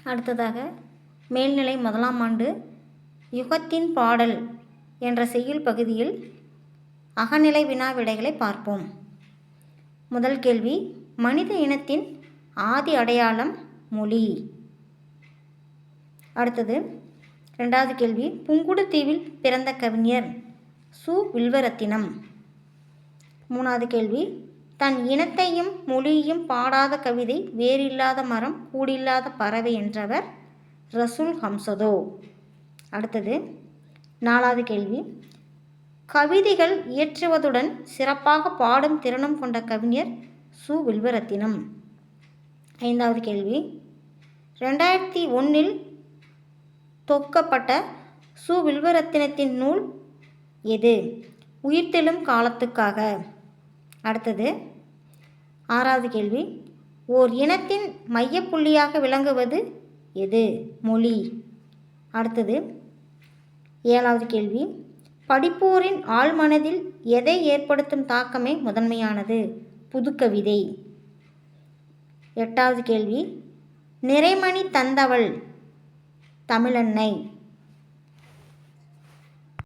அடுத்ததாக மேல்நிலை 1ஆம் ஆண்டு யுகத்தின் பாடல் என்ற செய்யுள் பகுதியில் அகநிலை வினா விடைகளை பார்ப்போம். முதல் கேள்வி, மனித இனத்தின் ஆதி அடையாளம் மொழி. அடுத்தது 2வது கேள்வி, புங்குடுதீவில் பிறந்த கவிஞர் சு. வில்வரத்தினம். 3வது கேள்வி, தன் இனத்தையும் மொழியையும் பாடாத கவிதை வேரில்லாத மரம் கூடில்லாத பறவை என்றவர் ரசூல் ஹம்சதோ. அடுத்தது 4வது கேள்வி, கவிதைகள் இயற்றுவதுடன் சிறப்பாக பாடும் திறனும் கொண்ட கவிஞர் சு. வில்வரத்தினம். 5வது கேள்வி, 2001 தொகுக்கப்பட்ட சு. வில்வரத்தினத்தின் நூல் எது? உயிர்த்தெழும் காலத்துக்காக. அடுத்தது 6வது கேள்வி, ஓர் இனத்தின் மையப்புள்ளியாக விளங்குவது எது? மொழி. அடுத்தது 7வது கேள்வி, படிப்போரின் ஆழ்மனதில் எதை ஏற்படுத்தும் தாக்கமே முதன்மையானது? புதுக்கவிதை. 8வது கேள்வி, நிறைமணி தந்தவள் தமிழன்னை.